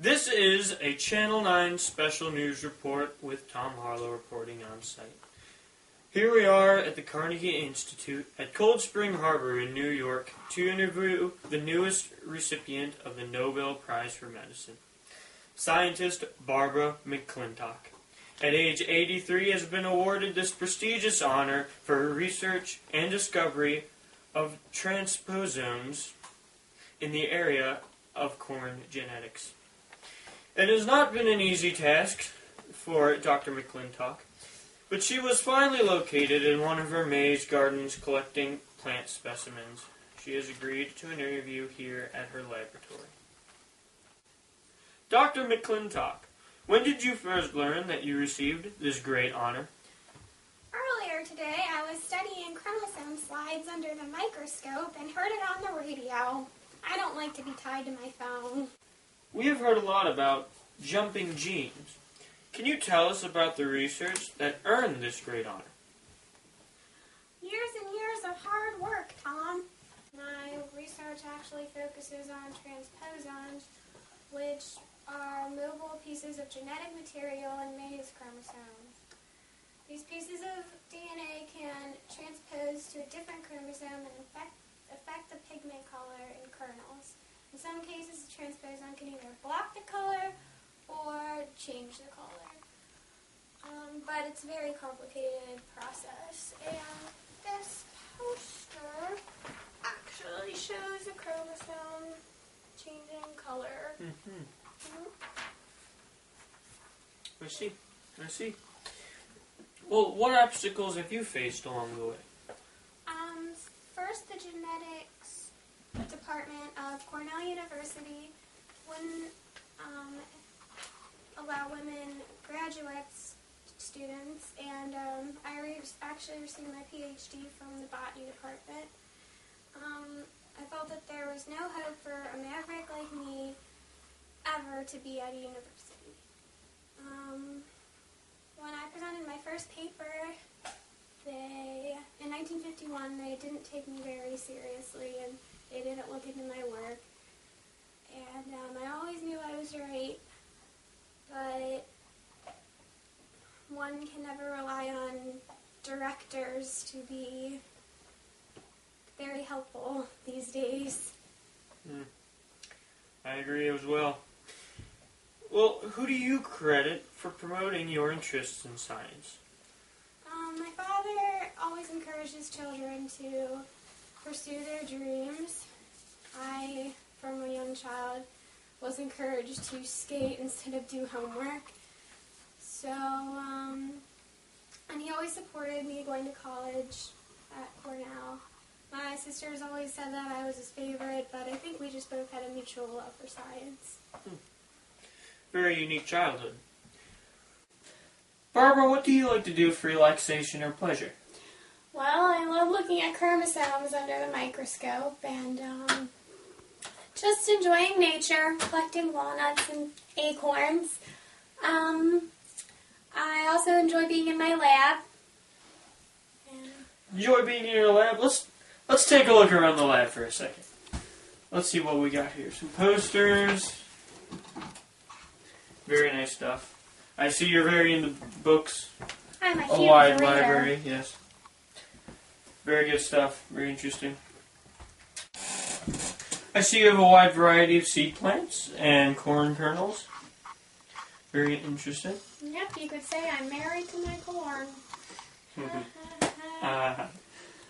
This is a Channel 9 special news report with Tom Harlow reporting on site. Here we are at the Carnegie Institute at Cold Spring Harbor in New York to interview the newest recipient of the Nobel Prize for Medicine, scientist Barbara McClintock. At age 83, has been awarded this prestigious honor for her research and discovery of transposomes in the area of corn genetics. It has not been an easy task for Dr. McClintock, but she was finally located in one of her maze gardens collecting plant specimens. She has agreed to an interview here at her laboratory. Dr. McClintock, when did you first learn that you received this great honor? Earlier today, I was studying chromosome slides under the microscope and heard it on the radio. I don't like to be tied to my phone. We have heard a lot about jumping genes. Can you tell us about the research that earned this great honor? Years and years of hard work, Tom. My research actually focuses on transposons, which are movable pieces of genetic material in maize chromosomes. These pieces of DNA can transpose to a different chromosome and affect the pigment color in kernels. In some cases, the transposon can either block the color or change the color. But it's a very complicated process. And this poster actually shows a chromosome changing color. I see. Well, what obstacles have you faced along the way? First, the genetics department of Cornell University wouldn't allow women graduates, students, and I actually received my PhD from the botany department. I felt that there was no hope for a maverick like me ever to be at a university. When I presented my first paper, in 1951, they didn't take me very seriously, and they didn't look into my work. And I always knew I was right, but one can never rely on directors to be very helpful these days. I agree as well. Well, who do you credit for promoting your interests in science? My father always encouraged his children to pursue their dreams. I, from a young child, was encouraged to skate instead of do homework. So, and he always supported me going to college at Cornell. My sisters always said that I was his favorite, but I think we just both had a mutual love for science. Very unique childhood. Barbara, what do you like to do for relaxation or pleasure? Well, I love looking at chromosomes under the microscope and just enjoying nature, collecting walnuts and acorns. I also enjoy being in my lab. Enjoy being in your lab? Let's take a look around the lab for a second. Let's see what we got here. Some posters. Very nice stuff. I see you're very into books. I'm a A huge wide reader. library, yes. Very good stuff. Very interesting. I see you have a wide variety of seed plants and corn kernels. Very interesting. Yep, you could say I'm married to my corn.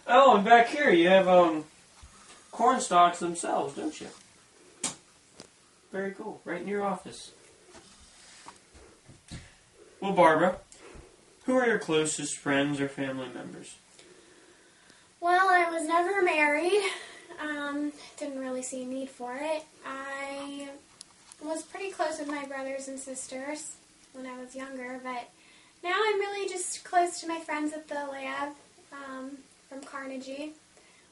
Oh, and back here you have corn stalks themselves, don't you? Very cool. Right in your office. Well, Barbara, who are your closest friends or family members? Well, I was never married. Didn't really see a need for it. I was pretty close with my brothers and sisters when I was younger, but now I'm really just close to my friends at the lab from Carnegie.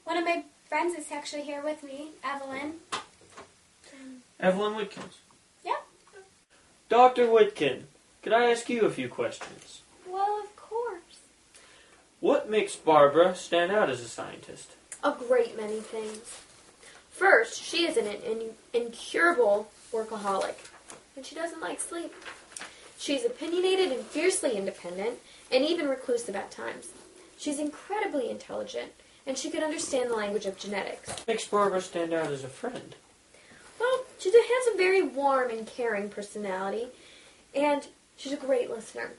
One of my friends is actually here with me, Evelyn. Evelyn Whitkins. Yep. Dr. Whitkin, could I ask you a few questions? Well, of course. What makes Barbara stand out as a scientist? A great many things. First, she is an incurable workaholic. and she doesn't like sleep. She's opinionated and fiercely independent, and even reclusive at times. She's incredibly intelligent, and she could understand the language of genetics. Makes Barbara stand out as a friend. Well, she has a very warm and caring personality, and she's a great listener.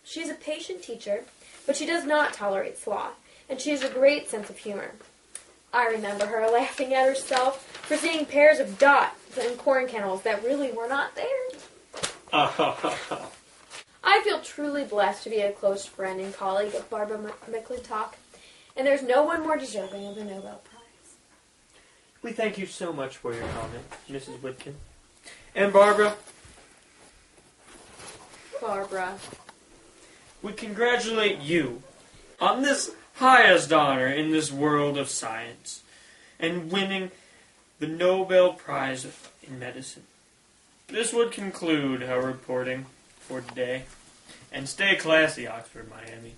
She's a patient teacher, but she does not tolerate sloth, and she has a great sense of humor. I remember her laughing at herself for seeing pairs of dots in corn kennels that really were not there. I feel truly blessed to be a close friend and colleague of Barbara McClintock, and there's no one more deserving of the Nobel Prize. We thank you so much for your comment, Mrs. Whitkin. And Barbara, we congratulate you on this highest honor in this world of science and winning the Nobel Prize in Medicine. This would conclude our reporting for today. And stay classy, Oxford, Miami.